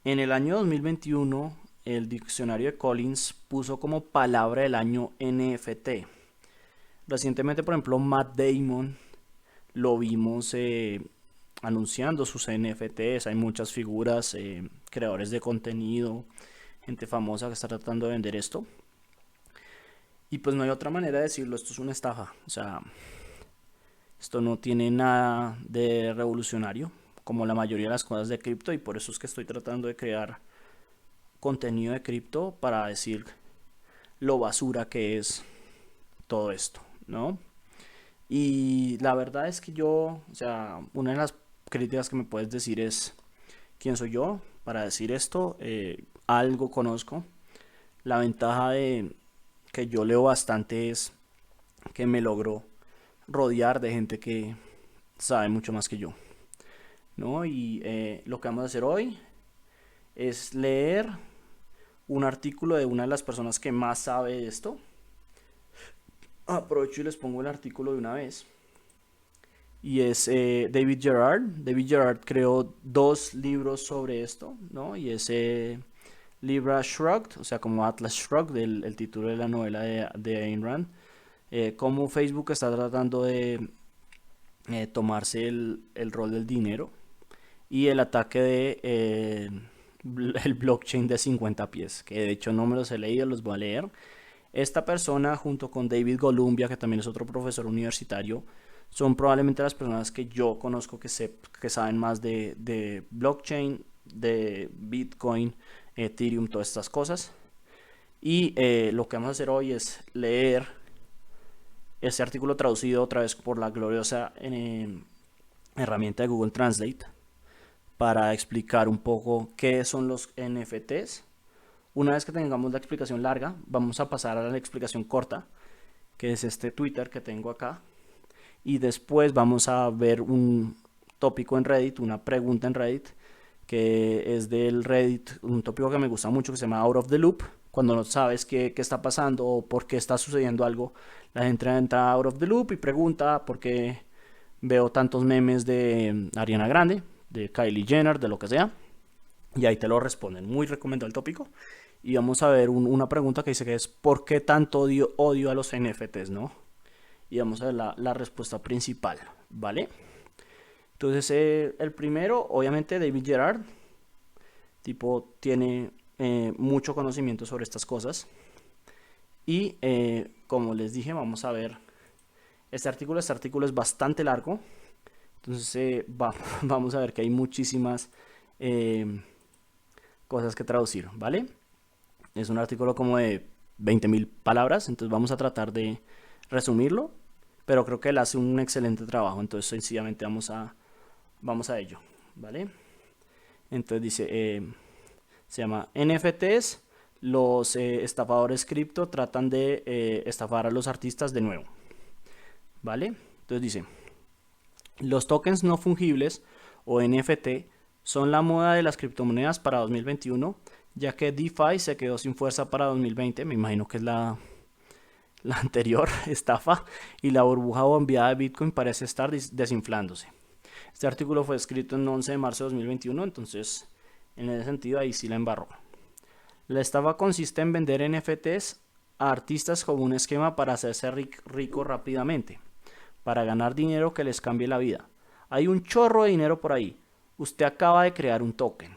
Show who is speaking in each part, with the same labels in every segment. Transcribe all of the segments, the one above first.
Speaker 1: En el año 2021, el diccionario de Collins puso como palabra del año NFT. Recientemente, por ejemplo, Matt Damon lo vimos anunciando sus NFTs. Hay muchas figuras, creadores de contenido, gente famosa que está tratando de vender esto. Y pues no hay otra manera de decirlo, esto es una estafa. O sea, esto no tiene nada de revolucionario, como la mayoría de las cosas de cripto, y por eso es que estoy tratando de crear contenido de cripto para decir lo basura que es todo esto, ¿no? Y la verdad es que yo, o sea, una de las críticas que me puedes decir es, ¿quién soy yo para decir esto? Algo conozco. La ventaja de que yo leo bastante es que me logro rodear de gente que sabe mucho más que yo, ¿no? Y lo que vamos a hacer hoy es leer un artículo de una de las personas que más sabe de esto. Aprovecho y les pongo el artículo de una vez. Y es David Gerard. David Gerard creó dos libros sobre esto, ¿no? Y es Libra Shrugged, o sea, como Atlas Shrugged, el título de la novela de Ayn Rand. Cómo Facebook está tratando de tomarse el rol del dinero y el ataque de el blockchain de 50 pies, que de hecho no me los he leído, los voy a leer. Esta persona junto con David Golumbia, que también es otro profesor universitario, son probablemente las personas que yo conozco que saben más de blockchain, de Bitcoin, Ethereum, todas estas cosas. Y lo que vamos a hacer hoy es leer este artículo traducido otra vez por la gloriosa herramienta de Google Translate para explicar un poco qué son los NFTs. Una vez que tengamos la explicación larga, vamos a pasar a la explicación corta, que es este Twitter que tengo acá. Y después vamos a ver un tópico en Reddit, una pregunta en Reddit, que es del Reddit, un tópico que me gusta mucho que se llama Out of the Loop. Cuando no sabes qué está pasando o por qué está sucediendo algo, la gente entra out of the loop y pregunta por qué veo tantos memes de Ariana Grande, de Kylie Jenner, de lo que sea. Y ahí te lo responden. Muy recomendado el tópico. Y vamos a ver una pregunta que dice que es ¿por qué tanto odio a los NFTs, no? Y vamos a ver la respuesta principal, ¿vale? Entonces el primero, obviamente David Gerard, tipo tiene mucho conocimiento sobre estas cosas. Y como les dije, vamos a ver este artículo es bastante largo, entonces vamos a ver que hay muchísimas eh, cosas que traducir, ¿vale? Es un artículo como de 20.000 palabras, entonces vamos a tratar de resumirlo, pero creo que él hace un excelente trabajo, entonces sencillamente vamos a ello, ¿vale? Entonces dice, se llama NFTs, los estafadores cripto tratan de estafar a los artistas de nuevo, ¿vale? Entonces dice, los tokens no fungibles o NFT son la moda de las criptomonedas para 2021, ya que DeFi se quedó sin fuerza para 2020, me imagino que es la anterior estafa, y la burbuja bombeada de Bitcoin parece estar desinflándose. Este artículo fue escrito en 11 de marzo de 2021, entonces en ese sentido ahí sí la embarró. La estafa consiste en vender NFTs a artistas como un esquema para hacerse rico rápidamente, para ganar dinero que les cambie la vida. Hay un chorro de dinero por ahí. Usted acaba de crear un token.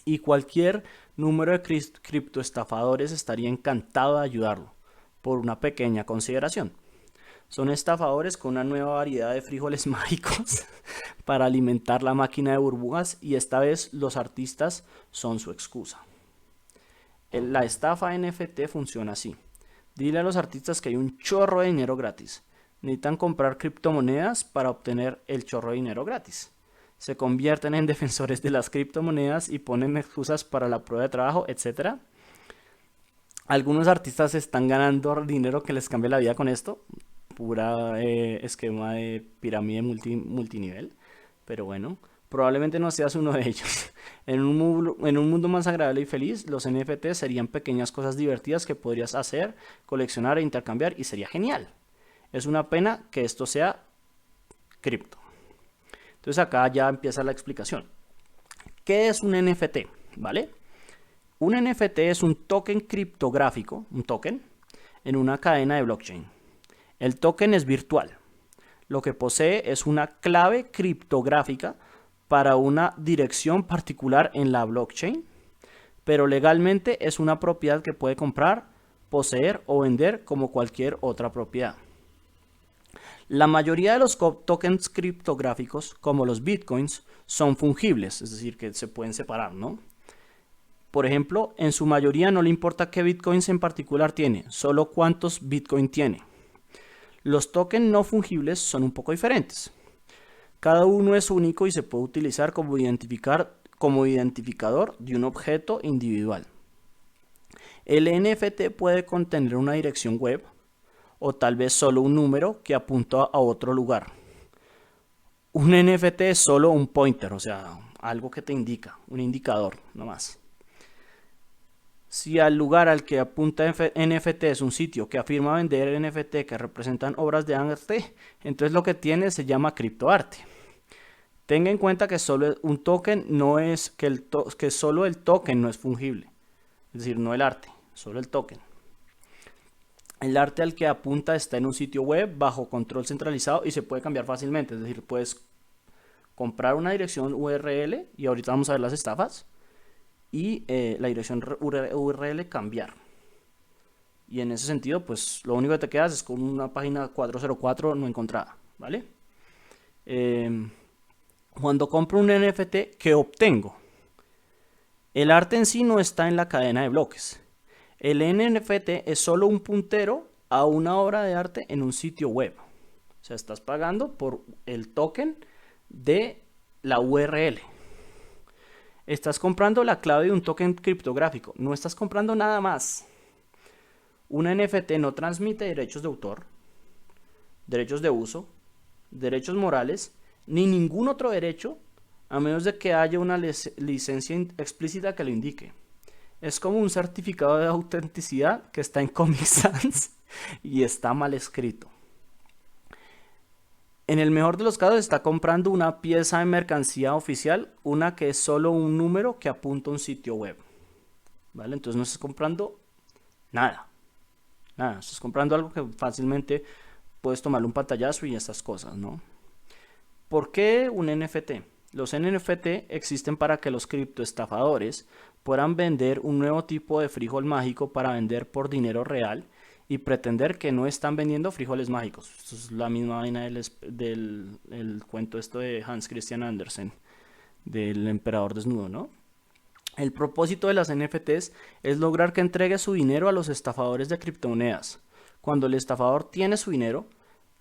Speaker 1: Y cualquier número de criptoestafadores estaría encantado de ayudarlo, por una pequeña consideración. Son estafadores con una nueva variedad de frijoles mágicos para alimentar la máquina de burbujas y esta vez los artistas son su excusa. La estafa NFT funciona así. Dile a los artistas que hay un chorro de dinero gratis. Necesitan comprar criptomonedas para obtener el chorro de dinero gratis. Se convierten en defensores de las criptomonedas y ponen excusas para la prueba de trabajo, etc. Algunos artistas están ganando dinero que les cambia la vida con esto. Pura esquema de pirámide multinivel. Pero bueno, probablemente no seas uno de ellos. En un mundo más agradable y feliz, los NFT serían pequeñas cosas divertidas que podrías hacer, coleccionar e intercambiar y sería genial. Es una pena que esto sea cripto. Entonces acá ya empieza la explicación. ¿Qué es un NFT? ¿Vale? Un NFT es un token criptográfico, un token, en una cadena de blockchain. El token es virtual. Lo que posee es una clave criptográfica para una dirección particular en la blockchain, pero legalmente es una propiedad que puede comprar, poseer o vender como cualquier otra propiedad. La mayoría de los tokens criptográficos, como los bitcoins, son fungibles, es decir, que se pueden separar, ¿no? Por ejemplo, en su mayoría no le importa qué bitcoins en particular tiene, solo cuántos bitcoin tiene. Los tokens no fungibles son un poco diferentes. Cada uno es único y se puede utilizar como identificador de un objeto individual. El NFT puede contener una dirección web o tal vez solo un número que apunta a otro lugar. Un NFT es solo un pointer, o sea, algo que te indica, un indicador, no más. Si al lugar al que apunta NFT es un sitio que afirma vender NFT que representan obras de arte, entonces lo que tiene se llama criptoarte. Tenga en cuenta que solo un token no es que solo el token no es fungible, es decir, no el arte, solo el token. El arte al que apunta está en un sitio web bajo control centralizado y se puede cambiar fácilmente, es decir, puedes comprar una dirección URL y ahorita vamos a ver las estafas y la dirección URL cambiar. Y en ese sentido, pues lo único que te quedas es con una página 404 no encontrada, ¿vale? Cuando compro un NFT, ¿qué obtengo? El arte en sí no está en la cadena de bloques. El NFT es solo un puntero a una obra de arte en un sitio web. O sea, estás pagando por el token de la URL. Estás comprando la clave de un token criptográfico. No estás comprando nada más. Un NFT no transmite derechos de autor, derechos de uso, derechos morales, ni ningún otro derecho, a menos de que haya una licencia explícita que lo indique. Es como un certificado de autenticidad que está en Comic Sans y está mal escrito. En el mejor de los casos está comprando una pieza de mercancía oficial, una que es solo un número que apunta a un sitio web. ¿Vale? Entonces no estás comprando nada. Nada, estás comprando algo que fácilmente puedes tomarle un pantallazo y estas cosas, ¿no? ¿Por qué un NFT? Los NFT existen para que los criptoestafadores puedan vender un nuevo tipo de frijol mágico para vender por dinero real y pretender que no están vendiendo frijoles mágicos. Esto es la misma vaina del cuento esto de Hans Christian Andersen, del emperador desnudo, ¿no? El propósito de las NFTs es lograr que entregue su dinero a los estafadores de criptomonedas. Cuando el estafador tiene su dinero,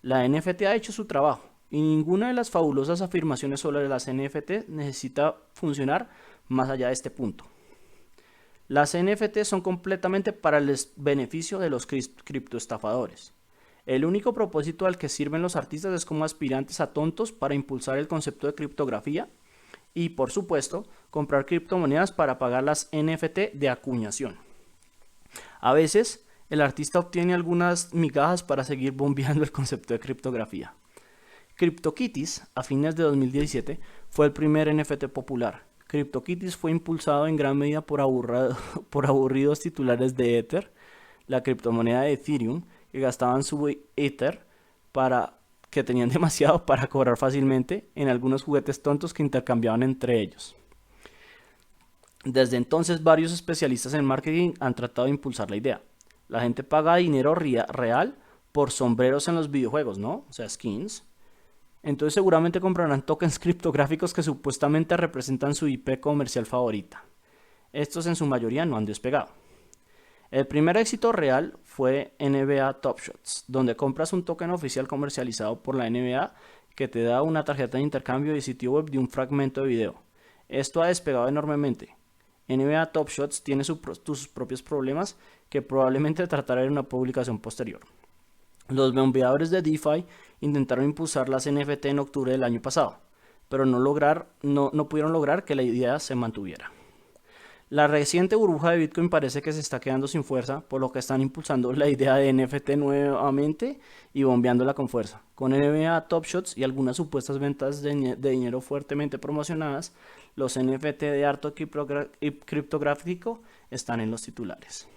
Speaker 1: la NFT ha hecho su trabajo y ninguna de las fabulosas afirmaciones sobre las NFT necesita funcionar más allá de este punto. Las NFT son completamente para el beneficio de los criptoestafadores. El único propósito al que sirven los artistas es como aspirantes a tontos para impulsar el concepto de criptografía y, por supuesto, comprar criptomonedas para pagar las NFT de acuñación. A veces, el artista obtiene algunas migajas para seguir bombeando el concepto de criptografía. CryptoKitties, a fines de 2017, fue el primer NFT popular. CryptoKitties fue impulsado en gran medida por aburridos titulares de Ether, la criptomoneda de Ethereum, que gastaban su Ether que tenían demasiado para cobrar fácilmente en algunos juguetes tontos que intercambiaban entre ellos. Desde entonces, varios especialistas en marketing han tratado de impulsar la idea. La gente paga dinero real por sombreros en los videojuegos, ¿no? O sea, skins. Entonces seguramente comprarán tokens criptográficos que supuestamente representan su IP comercial favorita. Estos en su mayoría no han despegado. El primer éxito real fue NBA Top Shots, donde compras un token oficial comercializado por la NBA que te da una tarjeta de intercambio de sitio web de un fragmento de video. Esto ha despegado enormemente. NBA Top Shots tiene sus propios problemas que probablemente trataré en una publicación posterior. Los bombeadores de DeFi intentaron impulsar las NFT en octubre del año pasado, pero no pudieron lograr que la idea se mantuviera. La reciente burbuja de Bitcoin parece que se está quedando sin fuerza, por lo que están impulsando la idea de NFT nuevamente y bombeándola con fuerza. Con NBA Top Shots y algunas supuestas ventas de dinero fuertemente promocionadas, los NFT de arte criptográfico están en los titulares.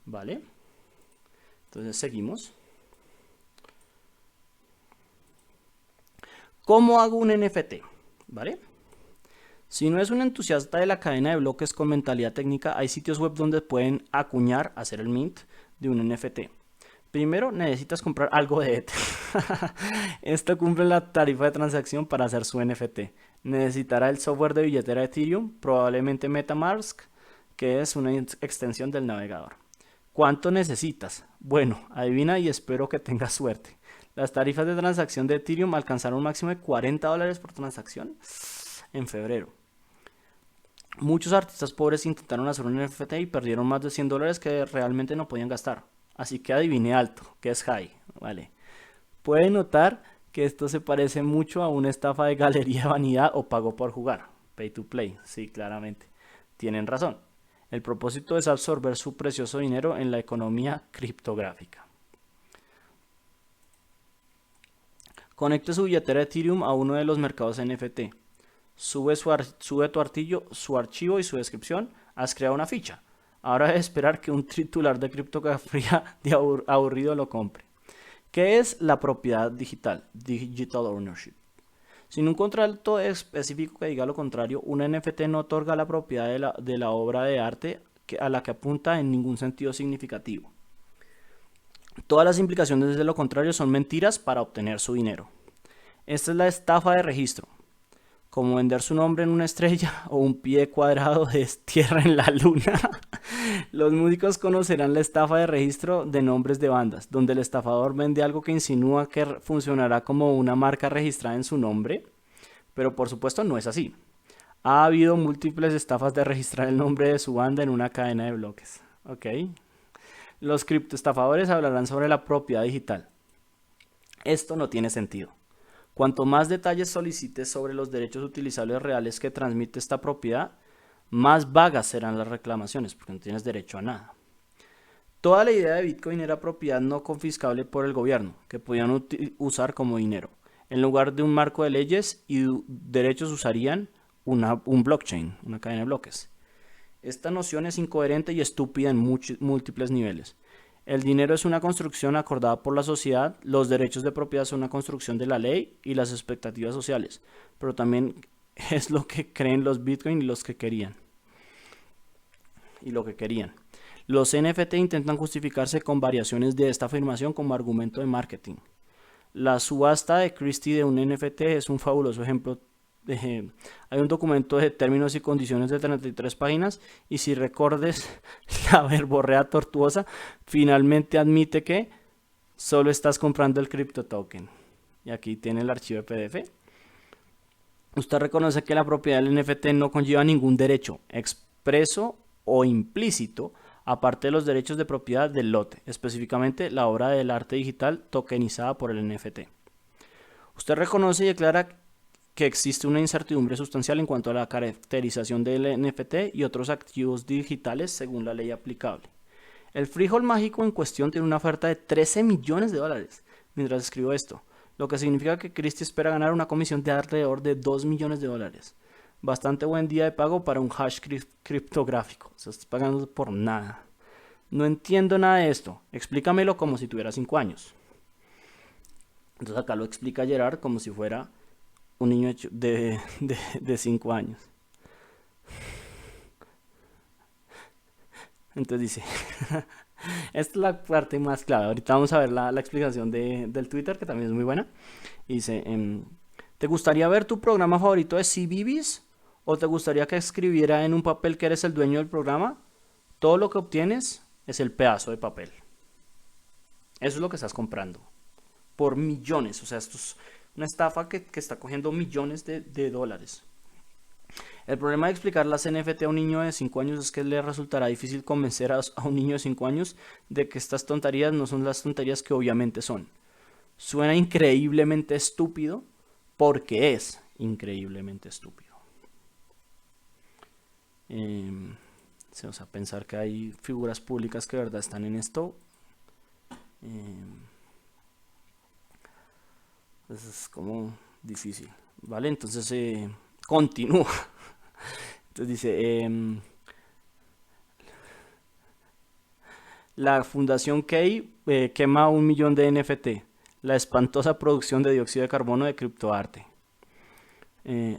Speaker 1: ¿Vale? Entonces seguimos. ¿Cómo hago un NFT? ¿Vale? Si no es un entusiasta de la cadena de bloques con mentalidad técnica, hay sitios web donde pueden acuñar, hacer el mint de un NFT. Primero necesitas comprar algo de Ether. Esto cumple la tarifa de transacción para hacer su NFT. Necesitará el software de billetera Ethereum, probablemente MetaMask, que es una extensión del navegador. ¿Cuánto necesitas? Bueno, adivina y espero que tengas suerte. Las tarifas de transacción de Ethereum alcanzaron un máximo de $40 por transacción en febrero. Muchos artistas pobres intentaron hacer un NFT y perdieron más de $100 que realmente no podían gastar. Así que adivine alto, que es high, ¿vale? Puede notar que esto se parece mucho a una estafa de galería de vanidad o pago por jugar. Pay to play, sí, claramente. Tienen razón. El propósito es absorber su precioso dinero en la economía criptográfica. Conecte su billetera Ethereum a uno de los mercados NFT. Sube su archivo y su descripción. Has creado una ficha. Ahora debe esperar que un titular de criptografía de aburrido lo compre. ¿Qué es la propiedad digital? Digital Ownership. Sin un contrato específico que diga lo contrario, un NFT no otorga la propiedad de la obra de arte a la que apunta en ningún sentido significativo. Todas las implicaciones de lo contrario son mentiras para obtener su dinero. Esta es la estafa de registro, como vender su nombre en una estrella o un pie cuadrado de tierra en la luna. Los músicos conocerán la estafa de registro de nombres de bandas, donde el estafador vende algo que insinúa que funcionará como una marca registrada en su nombre, pero por supuesto no es así. Ha habido múltiples estafas de registrar el nombre de su banda en una cadena de bloques. ¿Ok? Los criptoestafadores hablarán sobre la propiedad digital. Esto no tiene sentido. Cuanto más detalles solicites sobre los derechos utilizables reales que transmite esta propiedad, más vagas serán las reclamaciones, porque no tienes derecho a nada. Toda la idea de Bitcoin era propiedad no confiscable por el gobierno, que podían usar como dinero. En lugar de un marco de leyes y derechos usarían un blockchain, una cadena de bloques. Esta noción es incoherente y estúpida en múltiples niveles. El dinero es una construcción acordada por la sociedad, los derechos de propiedad son una construcción de la ley y las expectativas sociales, pero también es lo que creen los Bitcoin y los que querían. Los NFT intentan justificarse con variaciones de esta afirmación como argumento de marketing. La subasta de Christie de un NFT es un fabuloso ejemplo. Hay un documento de términos y condiciones de 33 páginas y si recordes la verborrea tortuosa, finalmente admite que solo estás comprando el cripto token. Y aquí tiene el archivo de PDF. Usted reconoce que la propiedad del NFT no conlleva ningún derecho expreso o implícito, aparte de los derechos de propiedad del lote, específicamente la obra del arte digital tokenizada por el NFT. Usted reconoce y declara que existe una incertidumbre sustancial en cuanto a la caracterización del NFT y otros activos digitales según la ley aplicable. El frijol mágico en cuestión tiene una oferta de $13 millones mientras escribo esto, lo que significa que Christie espera ganar una comisión de alrededor de $2 millones. Bastante buen día de pago para un hash criptográfico. O sea, estás pagando por nada. No entiendo nada de esto. Explícamelo como si tuviera 5 años. Entonces acá lo explica Gerard como si fuera un niño de 5 años. Entonces dice, esta es la parte más clave. Ahorita vamos a ver la explicación del Twitter, que también es muy buena. Dice, ¿te gustaría ver tu programa favorito de CBeebies? ¿O te gustaría que escribiera en un papel que eres el dueño del programa? Todo lo que obtienes es el pedazo de papel. Eso es lo que estás comprando. Por millones. O sea, esto es una estafa que está cogiendo millones de dólares. El problema de explicar las NFT a un niño de 5 años es que le resultará difícil convencer a un niño de 5 años de que estas tonterías no son las tonterías que obviamente son. Suena increíblemente estúpido porque es increíblemente estúpido. Sí, o sea, pensar que hay figuras públicas que de verdad están en esto, pues es como difícil, ¿vale? Entonces, continúa. Entonces dice, la Fundación Key quema 1 millón de NFT. La espantosa producción de dióxido de carbono de criptoarte.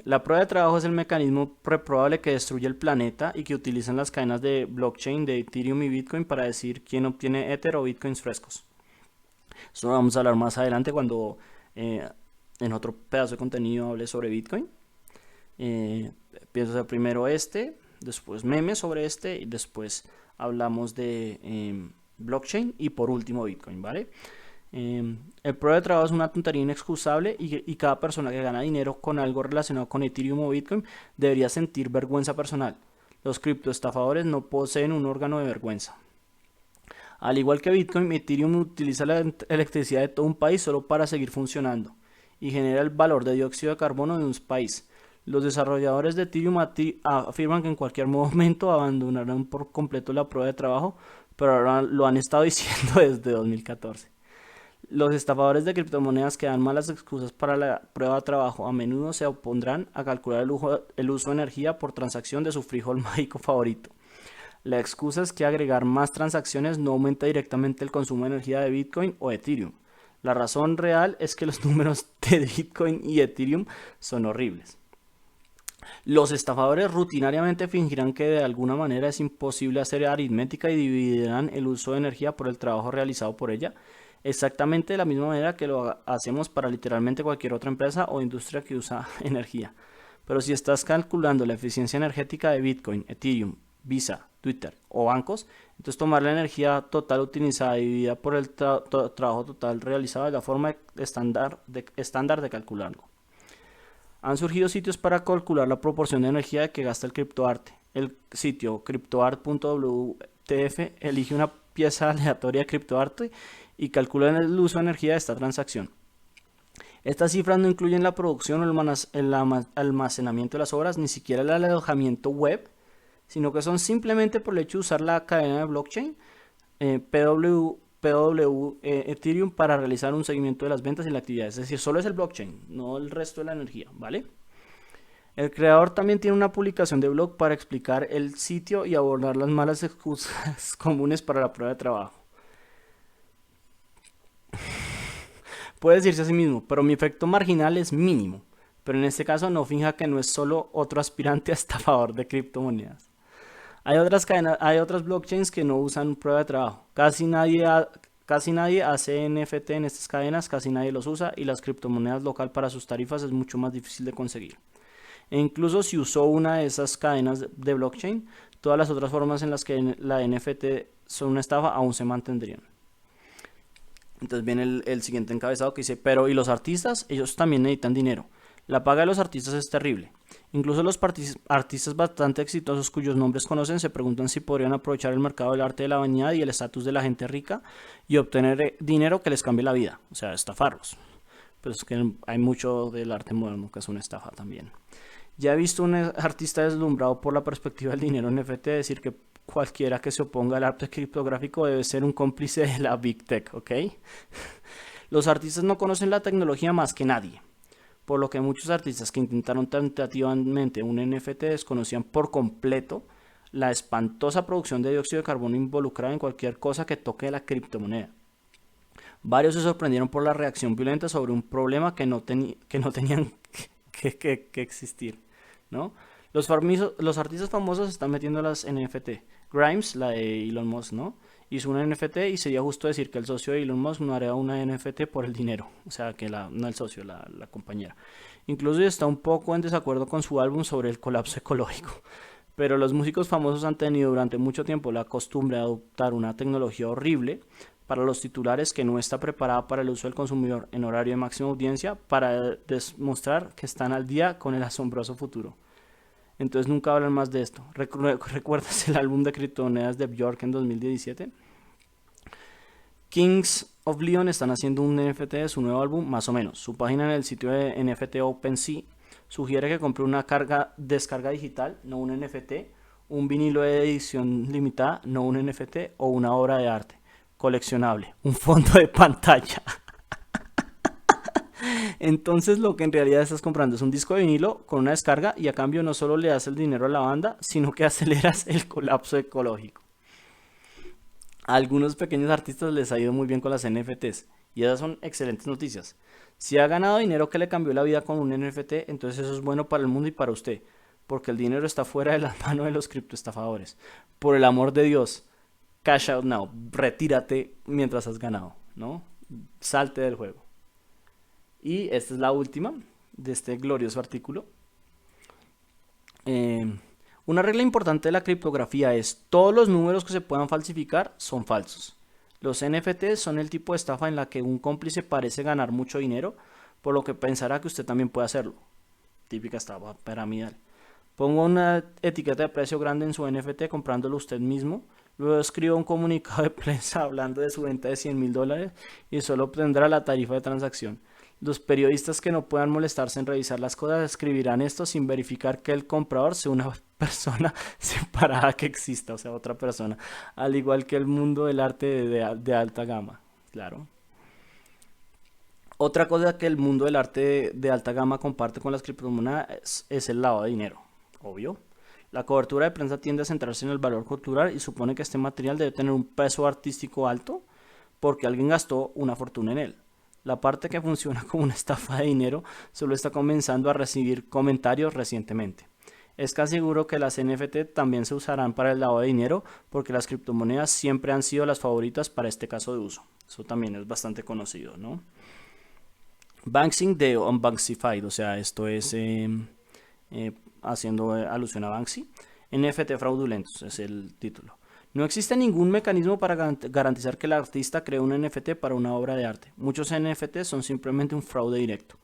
Speaker 1: La prueba de trabajo es el mecanismo reprobable que destruye el planeta y que utilizan las cadenas de blockchain de Ethereum y Bitcoin para decir quién obtiene Ether o Bitcoins frescos. Eso lo vamos a hablar más adelante cuando en otro pedazo de contenido hable sobre Bitcoin. Pienso hacer primero después memes sobre y después hablamos de blockchain y por último Bitcoin, ¿vale? El prueba de trabajo es una tontería inexcusable y cada persona que gana dinero con algo relacionado con Ethereum o Bitcoin debería sentir vergüenza personal. Los criptoestafadores no poseen un órgano de vergüenza. Al igual que Bitcoin, Ethereum utiliza la electricidad de todo un país solo para seguir funcionando y genera el valor de dióxido de carbono de un país. Los desarrolladores de Ethereum afirman que en cualquier momento abandonarán por completo la prueba de trabajo, pero ahora lo han estado diciendo desde 2014. Los estafadores de criptomonedas que dan malas excusas para la prueba de trabajo a menudo se opondrán a calcular el uso de energía por transacción de su frijol mágico favorito. La excusa es que agregar más transacciones no aumenta directamente el consumo de energía de Bitcoin o Ethereum. La razón real es que los números de Bitcoin y Ethereum son horribles. Los estafadores rutinariamente fingirán que de alguna manera es imposible hacer aritmética y dividirán el uso de energía por el trabajo realizado por ella, exactamente de la misma manera que lo hacemos para literalmente cualquier otra empresa o industria que usa energía. Pero si estás calculando la eficiencia energética de Bitcoin, Ethereum, Visa, Twitter o bancos, entonces tomar la energía total utilizada dividida por el trabajo total realizado es la forma estándar de calcularlo. Han surgido sitios para calcular la proporción de energía que gasta el criptoarte. El sitio cryptoart.wtf elige una pieza aleatoria de criptoarte y calcula el uso de energía de esta transacción. Estas cifras no incluyen la producción o el almacenamiento de las obras, ni siquiera el alojamiento web, sino que son simplemente por el hecho de usar la cadena de blockchain PW Ethereum para realizar un seguimiento de las ventas y la actividad. Es decir, solo es el blockchain, no el resto de la energía, ¿vale? El creador también tiene una publicación de blog para explicar el sitio y abordar las malas excusas comunes para la prueba de trabajo. Puede decirse a sí mismo, pero mi efecto marginal es mínimo. Pero en este caso no finja que no es solo otro aspirante a estafador de criptomonedas. Hay otras blockchains que no usan prueba de trabajo. Casi nadie hace NFT en estas cadenas, casi nadie los usa y las criptomonedas local para sus tarifas es mucho más difícil de conseguir. E incluso si usó una de esas cadenas de blockchain, todas las otras formas en las que la NFT son una estafa aún se mantendrían. Entonces viene el siguiente encabezado que dice, pero ¿y los artistas? Ellos también necesitan dinero. La paga de los artistas es terrible. Incluso los artistas bastante exitosos cuyos nombres conocen se preguntan si podrían aprovechar el mercado del arte de la vanidad y el estatus de la gente rica y obtener dinero que les cambie la vida, o sea, estafarlos. Pero es que hay mucho del arte moderno que es una estafa también. Ya he visto un artista deslumbrado por la perspectiva del dinero en NFT decir que cualquiera que se oponga al arte criptográfico debe ser un cómplice de la Big Tech, ¿ok? Los artistas no conocen la tecnología más que nadie, por lo que muchos artistas que intentaron tentativamente un NFT desconocían por completo la espantosa producción de dióxido de carbono involucrada en cualquier cosa que toque la criptomoneda. Varios se sorprendieron por la reacción violenta sobre un problema que no tenían que existir, ¿no? Los artistas famosos están metiendo las NFT. Grimes, la de Elon Musk, ¿no? Hizo una NFT y sería justo decir que el socio de Elon Musk no haría una NFT por el dinero. O sea, que no el socio, la compañera. Incluso está un poco en desacuerdo con su álbum sobre el colapso ecológico. Pero los músicos famosos han tenido durante mucho tiempo la costumbre de adoptar una tecnología horrible para los titulares que no está preparada para el uso del consumidor en horario de máxima audiencia para demostrar que están al día con el asombroso futuro. Entonces nunca hablan más de esto. ¿Recuerdas el álbum de criptomonedas de Björk en 2017? Kings of Leon están haciendo un NFT de su nuevo álbum, más o menos. Su página en el sitio de NFT OpenSea sugiere que compre una descarga digital, no un NFT, un vinilo de edición limitada, no un NFT, o una obra de arte coleccionable, un fondo de pantalla. Entonces lo que en realidad estás comprando es un disco de vinilo con una descarga y a cambio no solo le das el dinero a la banda, sino que aceleras el colapso ecológico. A algunos pequeños artistas les ha ido muy bien con las NFTs y esas son excelentes noticias. Si ha ganado dinero que le cambió la vida con un NFT, entonces eso es bueno para el mundo y para usted, porque el dinero está fuera de las manos de los criptoestafadores. Por el amor de Dios, cash out now, retírate mientras has ganado, ¿no? Salte del juego. Y esta es la última de este glorioso artículo. Eh, una regla importante de la criptografía es todos los números que se puedan falsificar son falsos. Los NFTs son el tipo de estafa en la que un cómplice parece ganar mucho dinero, por lo que pensará que usted también puede hacerlo. Típica estafa piramidal. Ponga una etiqueta de precio grande en su NFT comprándolo usted mismo. Luego escriba un comunicado de prensa hablando de su venta de $100,000 y solo obtendrá la tarifa de transacción. Los periodistas que no puedan molestarse en revisar las cosas escribirán esto sin verificar que el comprador sea una persona separada que exista, o sea, otra persona, al igual que el mundo del arte de alta gama, claro. Otra cosa que el mundo del arte de alta gama comparte con las criptomonedas es el lavado de dinero, obvio. La cobertura de prensa tiende a centrarse en el valor cultural y supone que este material debe tener un peso artístico alto porque alguien gastó una fortuna en él. La parte que funciona como una estafa de dinero solo está comenzando a recibir comentarios recientemente. Es casi seguro que las NFT también se usarán para el lavado de dinero porque las criptomonedas siempre han sido las favoritas para este caso de uso. Eso también es bastante conocido, ¿no? Banksing de Unbanksified, o sea, esto es haciendo alusión a Banksy. NFT fraudulentos es el título. No existe ningún mecanismo para garantizar que el artista cree un NFT para una obra de arte. Muchos NFT son simplemente un fraude directo.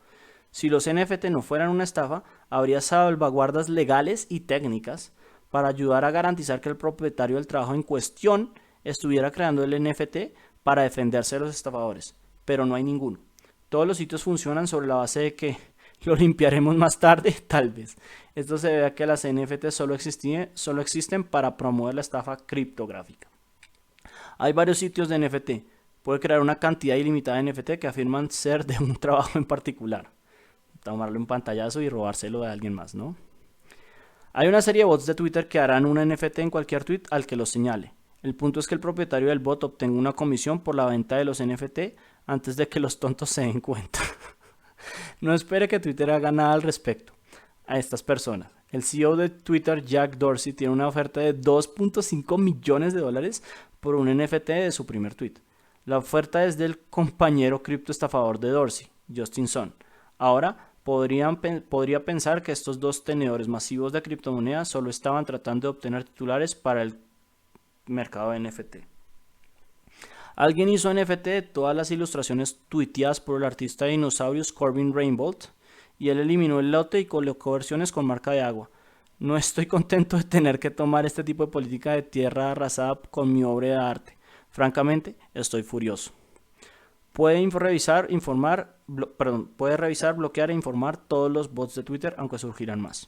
Speaker 1: Si los NFT no fueran una estafa, habría salvaguardas legales y técnicas para ayudar a garantizar que el propietario del trabajo en cuestión estuviera creando el NFT para defenderse de los estafadores, pero no hay ninguno. Todos los sitios funcionan sobre la base de que lo limpiaremos más tarde, tal vez. Esto se debe a que las NFT solo existen para promover la estafa criptográfica. Hay varios sitios de NFT. Puede crear una cantidad ilimitada de NFT que afirman ser de un trabajo en particular. Tomarle un pantallazo y robárselo de alguien más, ¿no? Hay una serie de bots de Twitter que harán un NFT en cualquier tweet al que los señale. El punto es que el propietario del bot obtenga una comisión por la venta de los NFT antes de que los tontos se den cuenta. No espere que Twitter haga nada al respecto a estas personas. El CEO de Twitter, Jack Dorsey, tiene una oferta de $2.5 millones por un NFT de su primer tweet. La oferta es del compañero criptoestafador de Dorsey, Justin Sun. Ahora, podría pensar que estos dos tenedores masivos de criptomonedas solo estaban tratando de obtener titulares para el mercado de NFT. Alguien hizo NFT de todas las ilustraciones tuiteadas por el artista de dinosaurios Corbin Rainbolt y él eliminó el lote y colocó versiones con marca de agua. No estoy contento de tener que tomar este tipo de política de tierra arrasada con mi obra de arte. Francamente, estoy furioso. Puede revisar, bloquear e informar todos los bots de Twitter, aunque surgirán más.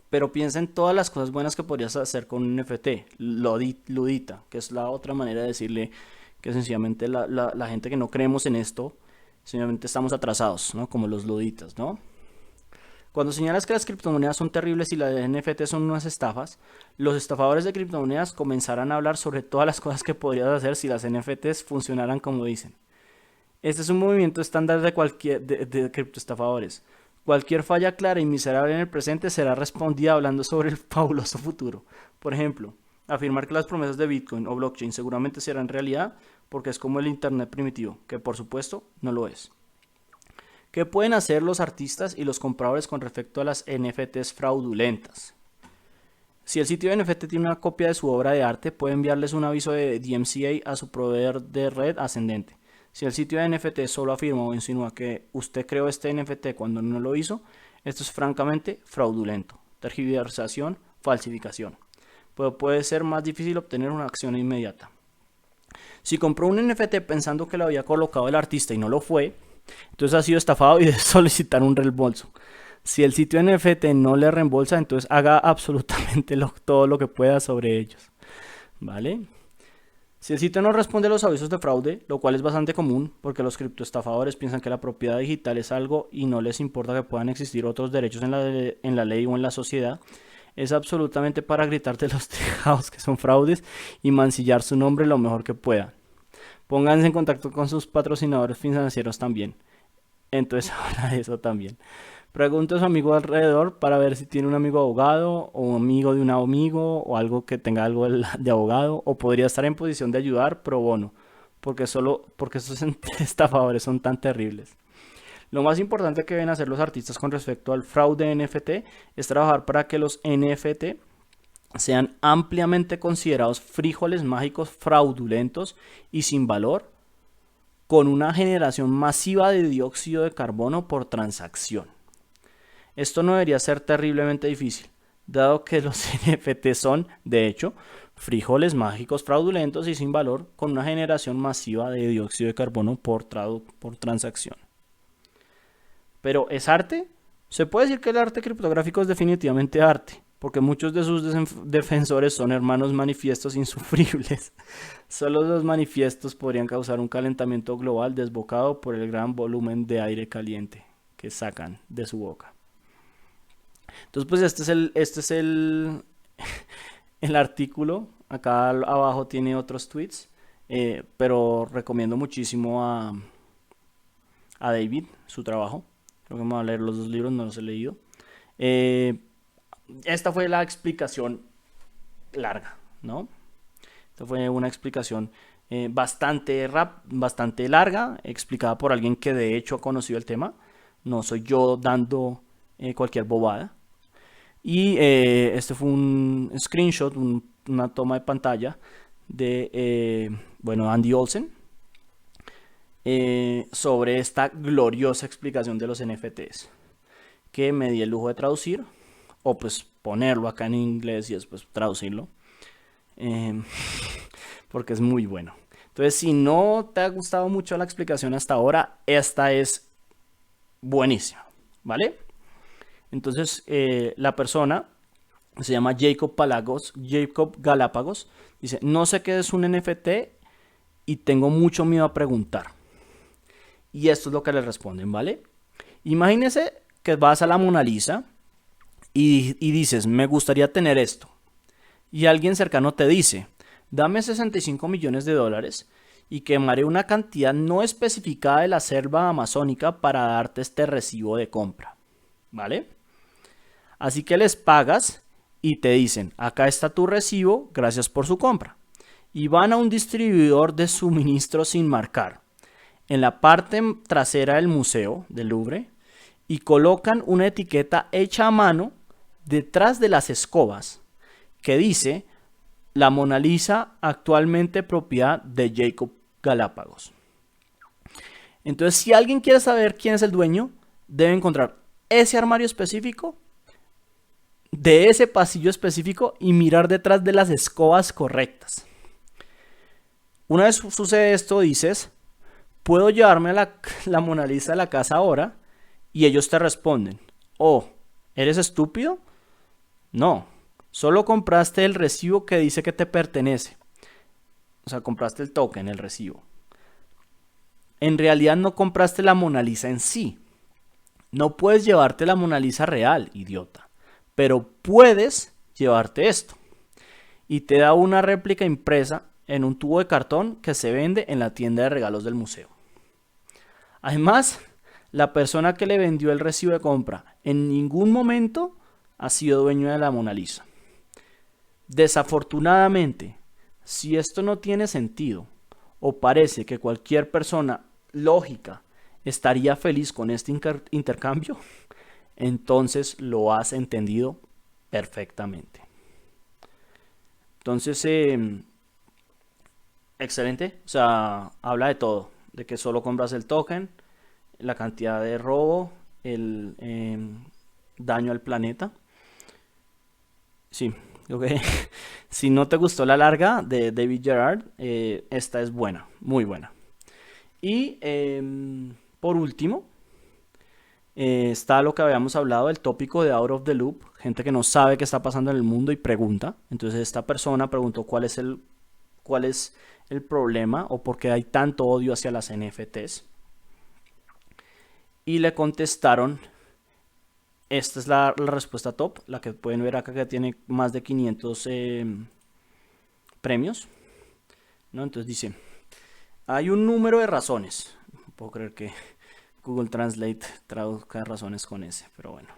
Speaker 1: Pero piensa en todas las cosas buenas que podrías hacer con un NFT, ludita, que es la otra manera de decirle que sencillamente la gente que no creemos en esto, sencillamente estamos atrasados, ¿no? Como los luditas, ¿no? Cuando señalas que las criptomonedas son terribles y las NFT son unas estafas, los estafadores de criptomonedas comenzarán a hablar sobre todas las cosas que podrías hacer si las NFTs funcionaran como dicen. Este es un movimiento estándar de criptoestafadores. Cualquier falla clara y miserable en el presente será respondida hablando sobre el fabuloso futuro. Por ejemplo, afirmar que las promesas de Bitcoin o blockchain seguramente serán realidad porque es como el Internet primitivo, que por supuesto no lo es. ¿Qué pueden hacer los artistas y los compradores con respecto a las NFTs fraudulentas? Si el sitio de NFT tiene una copia de su obra de arte, puede enviarles un aviso de DMCA a su proveedor de red ascendente. Si el sitio de NFT solo afirma o insinúa que usted creó este NFT cuando no lo hizo, esto es francamente fraudulento, tergiversación, falsificación. Pero puede ser más difícil obtener una acción inmediata. Si compró un NFT pensando que lo había colocado el artista y no lo fue, entonces ha sido estafado y debe solicitar un reembolso. Si el sitio NFT no le reembolsa, entonces haga absolutamente todo lo que pueda sobre ellos, ¿vale? Si el sitio no responde a los avisos de fraude, lo cual es bastante común porque los criptoestafadores piensan que la propiedad digital es algo y no les importa que puedan existir otros derechos en la ley o en la sociedad, es absolutamente para gritarte los tejados que son fraudes y mancillar su nombre lo mejor que puedan. Pónganse en contacto con sus patrocinadores financieros también. Entonces habla de eso también. Pregunta a su amigo alrededor para ver si tiene un amigo abogado o un amigo de un amigo o algo que tenga algo de abogado o podría estar en posición de ayudar pro bono, porque estos estafadores son tan terribles. Lo más importante que deben hacer los artistas con respecto al fraude NFT es trabajar para que los NFT sean ampliamente considerados frijoles mágicos fraudulentos y sin valor, con una generación masiva de dióxido de carbono por transacción. Esto no debería ser terriblemente difícil, dado que los NFT son, de hecho, frijoles mágicos fraudulentos y sin valor, con una generación masiva de dióxido de carbono por transacción. Pero ¿es arte? Se puede decir que el arte criptográfico es definitivamente arte, porque muchos de sus defensores son hermanos manifiestos insufribles. Solo los manifiestos podrían causar un calentamiento global desbocado por el gran volumen de aire caliente que sacan de su boca. Entonces, pues este es el artículo. Acá abajo tiene otros tweets, pero recomiendo muchísimo a David, su trabajo. Creo que me voy a leer los dos libros, no los he leído. Esta fue la explicación larga, ¿no? Esta fue una explicación bastante larga, explicada por alguien que de hecho ha conocido el tema. No soy yo dando cualquier bobada. Y este fue un screenshot, una toma de pantalla de Andy Olsen sobre esta gloriosa explicación de los NFTs, que me di el lujo de traducir, o pues ponerlo acá en inglés y después traducirlo, porque es muy bueno. Entonces, si no te ha gustado mucho la explicación hasta ahora, esta es buenísima, ¿vale? Entonces, la persona se llama Jacob Galápagos, dice: no sé qué es un NFT y tengo mucho miedo a preguntar. Y esto es lo que le responden, ¿vale? Imagínese que vas a la Mona Lisa y dices: me gustaría tener esto. Y alguien cercano te dice: dame 65 millones de dólares y quemaré una cantidad no especificada de la selva amazónica para darte este recibo de compra, ¿vale? Así que les pagas y te dicen: acá está tu recibo, gracias por su compra. Y van a un distribuidor de suministro sin marcar en la parte trasera del museo del Louvre y colocan una etiqueta hecha a mano detrás de las escobas que dice: la Mona Lisa, actualmente propiedad de Jacob Galápagos. Entonces, si alguien quiere saber quién es el dueño, debe encontrar ese armario específico, de ese pasillo específico, y mirar detrás de las escobas correctas. Una vez sucede esto, dices: ¿puedo llevarme la Mona Lisa a la casa ahora? Y ellos te responden: oh, ¿eres estúpido? No, solo compraste el recibo que dice que te pertenece. O sea, compraste el token, el recibo. En realidad no compraste la Mona Lisa en sí. No puedes llevarte la Mona Lisa real, idiota. Pero puedes llevarte esto. Y te da una réplica impresa en un tubo de cartón que se vende en la tienda de regalos del museo. Además, la persona que le vendió el recibo de compra en ningún momento ha sido dueño de la Mona Lisa. Desafortunadamente, si esto no tiene sentido o parece que cualquier persona lógica estaría feliz con este intercambio, entonces lo has entendido perfectamente. Entonces, excelente. O sea, habla de todo. De que solo compras el token, la cantidad de robo, el daño al planeta. Sí, okay. Si no te gustó la larga de David Gerard, esta es buena, muy buena. Y por último, Está lo que habíamos hablado, el tópico de out of the loop, gente que no sabe qué está pasando en el mundo y pregunta. Entonces esta persona preguntó cuál es el problema o por qué hay tanto odio hacia las NFTs. Y le contestaron, esta es la respuesta top, la que pueden ver acá, que tiene más de 500 premios, ¿no? Entonces dice, hay un número de razones. No puedo creer que Google Translate traduzca razones con S, pero bueno.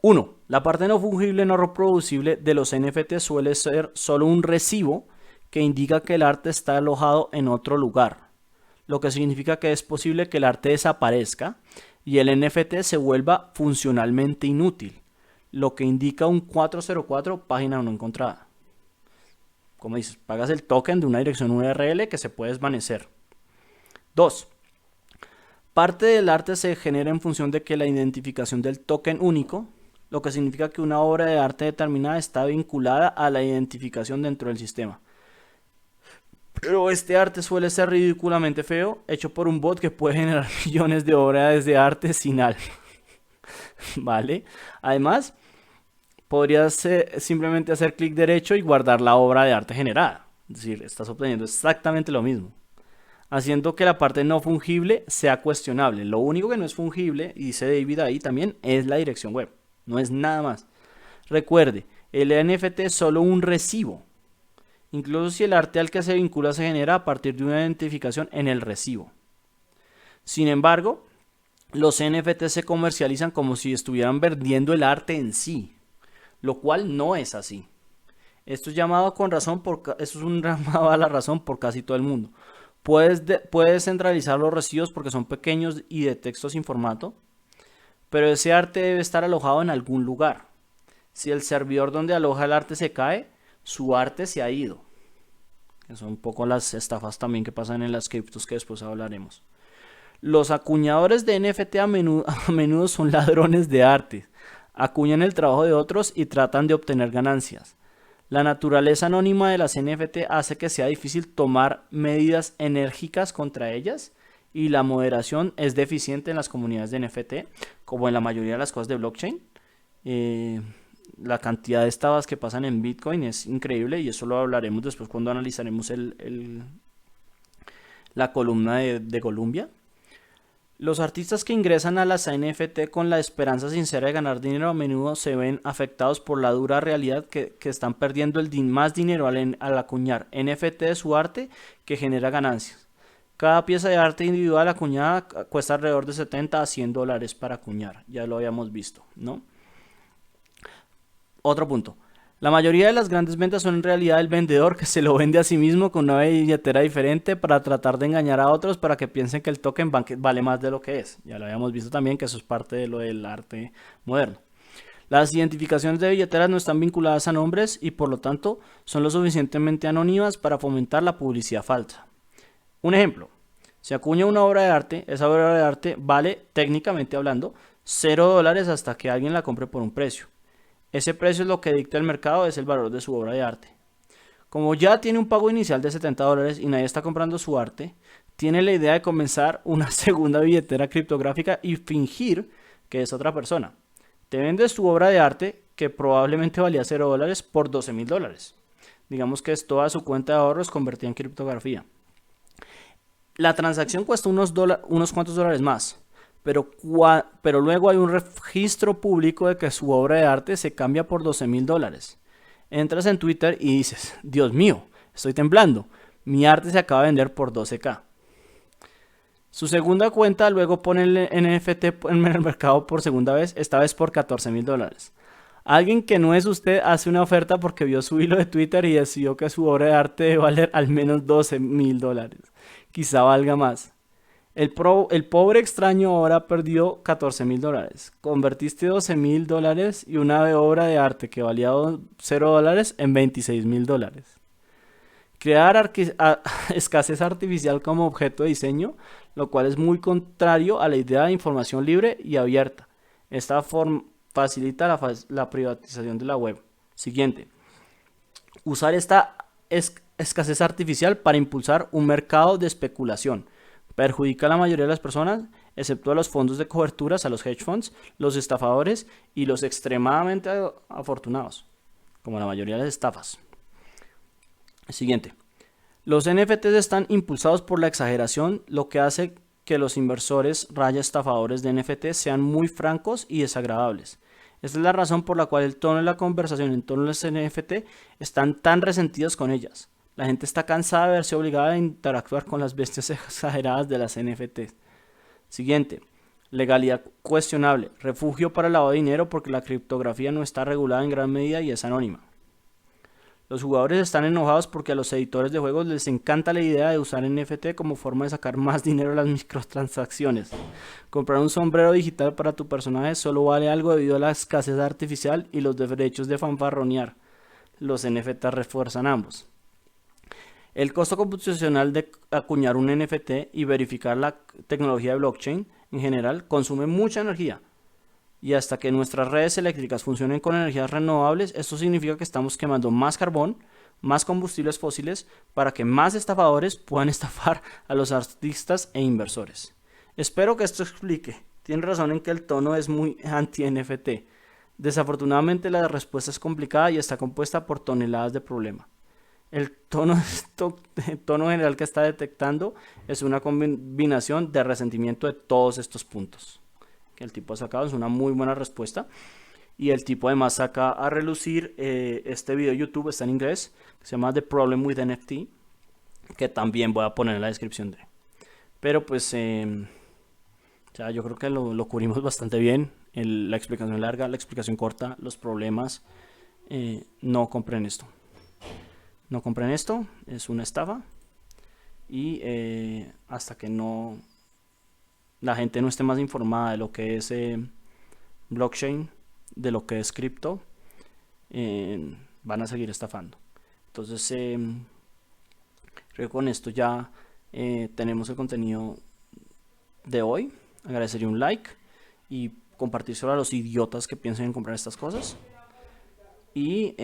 Speaker 1: 1. La parte no fungible no reproducible de los NFT suele ser solo un recibo que indica que el arte está alojado en otro lugar, lo que significa que es posible que el arte desaparezca y el NFT se vuelva funcionalmente inútil, lo que indica un 404 página no encontrada. Como dices, pagas el token de una dirección URL que se puede desvanecer. 2. Parte del arte se genera en función de que la identificación del token único, lo que significa que una obra de arte determinada está vinculada a la identificación dentro del sistema. Pero este arte suele ser ridículamente feo, hecho por un bot que puede generar millones de obras de arte sin alma. ¿Vale? Además, podrías simplemente hacer clic derecho y guardar la obra de arte generada. Es decir, estás obteniendo exactamente lo mismo, haciendo que la parte no fungible sea cuestionable. Lo único que no es fungible, y dice David ahí también, es la dirección web. No es nada más. Recuerde, el NFT es solo un recibo. Incluso si el arte al que se vincula se genera a partir de una identificación en el recibo. Sin embargo, los NFT se comercializan como si estuvieran vendiendo el arte en sí, lo cual no es así. Esto es llamado con razón esto es un llamado a la razón por casi todo el mundo. Puedes centralizar los recibos porque son pequeños y de texto sin formato, pero ese arte debe estar alojado en algún lugar. Si el servidor donde aloja el arte se cae, su arte se ha ido. Que son un poco las estafas también que pasan en las criptos que después hablaremos. Los acuñadores de NFT a menudo son ladrones de arte. Acuñan el trabajo de otros y tratan de obtener ganancias. La naturaleza anónima de las NFT hace que sea difícil tomar medidas enérgicas contra ellas y la moderación es deficiente en las comunidades de NFT, como en la mayoría de las cosas de blockchain. La cantidad de estafas que pasan en Bitcoin es increíble y eso lo hablaremos después cuando analizaremos la columna de Columbia. Los artistas que ingresan a las NFT con la esperanza sincera de ganar dinero a menudo se ven afectados por la dura realidad que están perdiendo más dinero al acuñar NFT de su arte que genera ganancias. Cada pieza de arte individual acuñada cuesta alrededor de 70 a 100 dólares para acuñar, ya lo habíamos visto, ¿no? Otro punto. La mayoría de las grandes ventas son en realidad el vendedor que se lo vende a sí mismo con una billetera diferente para tratar de engañar a otros para que piensen que el token vale más de lo que es. Ya lo habíamos visto también que eso es parte de lo del arte moderno. Las identificaciones de billeteras no están vinculadas a nombres y por lo tanto son lo suficientemente anónimas para fomentar la publicidad falsa. Un ejemplo. Se acuña una obra de arte, esa obra de arte vale, técnicamente hablando, 0 dólares hasta que alguien la compre por un precio. Ese precio es lo que dicta el mercado, es el valor de su obra de arte. Como ya tiene un pago inicial de 70 dólares y nadie está comprando su arte, tiene la idea de comenzar una segunda billetera criptográfica y fingir que es otra persona. Te vendes tu obra de arte, que probablemente valía 0 dólares, por 12.000 dólares. Digamos que es toda su cuenta de ahorros convertida en criptografía. La transacción cuesta unos cuantos dólares más. Pero luego hay un registro público de que su obra de arte se cambia por 12.000 dólares. Entras en Twitter y dices, Dios mío, estoy temblando, mi arte se acaba de vender por 12.000. Su segunda cuenta luego pone el NFT en el mercado por segunda vez, esta vez por 14.000 dólares. Alguien que no es usted hace una oferta porque vio su hilo de Twitter y decidió que su obra de arte debe valer al menos 12.000 dólares. Quizá valga más. El pobre extraño ahora perdió 14.000 dólares. Convertiste 12.000 dólares y una obra de arte que valía 0 dólares en 26.000 dólares. Crear escasez artificial como objeto de diseño, lo cual es muy contrario a la idea de información libre y abierta. Esta facilita la privatización de la web. Siguiente. Usar esta escasez artificial para impulsar un mercado de especulación. Perjudica a la mayoría de las personas, excepto a los fondos de coberturas, a los hedge funds, los estafadores y los extremadamente afortunados, como la mayoría de las estafas. Siguiente. Los NFTs están impulsados por la exageración, lo que hace que los inversores estafadores de NFT sean muy francos y desagradables. Esta es la razón por la cual el tono de la conversación en torno a los NFT están tan resentidos con ellas. La gente está cansada de verse obligada a interactuar con las bestias exageradas de las NFTs. Siguiente. Legalidad cuestionable. Refugio para el lavado de dinero porque la criptografía no está regulada en gran medida y es anónima. Los jugadores están enojados porque a los editores de juegos les encanta la idea de usar NFT como forma de sacar más dinero de las microtransacciones. Comprar un sombrero digital para tu personaje solo vale algo debido a la escasez artificial y los derechos de fanfarronear. Los NFT refuerzan ambos. El costo computacional de acuñar un NFT y verificar la tecnología de blockchain en general consume mucha energía. Y hasta que nuestras redes eléctricas funcionen con energías renovables, esto significa que estamos quemando más carbón, más combustibles fósiles, para que más estafadores puedan estafar a los artistas e inversores. Espero que esto explique. Tiene razón en que el tono es muy anti-NFT. Desafortunadamente la respuesta es complicada y está compuesta por toneladas de problema. El tono general que está detectando es una combinación de resentimiento de todos estos puntos que el tipo ha sacado. Es una muy buena respuesta. Y el tipo además saca a relucir este video de YouTube, está en inglés, que se llama The Problem with NFT, que también voy a poner en la descripción Pero pues, ya yo creo que lo cubrimos bastante bien. La explicación larga, la explicación corta, los problemas. No compren esto. No compren esto, es una estafa. Y hasta que la gente no esté más informada de lo que es blockchain, de lo que es cripto, van a seguir estafando. Entonces, creo que con esto ya tenemos el contenido de hoy. Agradecería un like y compartírselo a los idiotas que piensen en comprar estas cosas. Y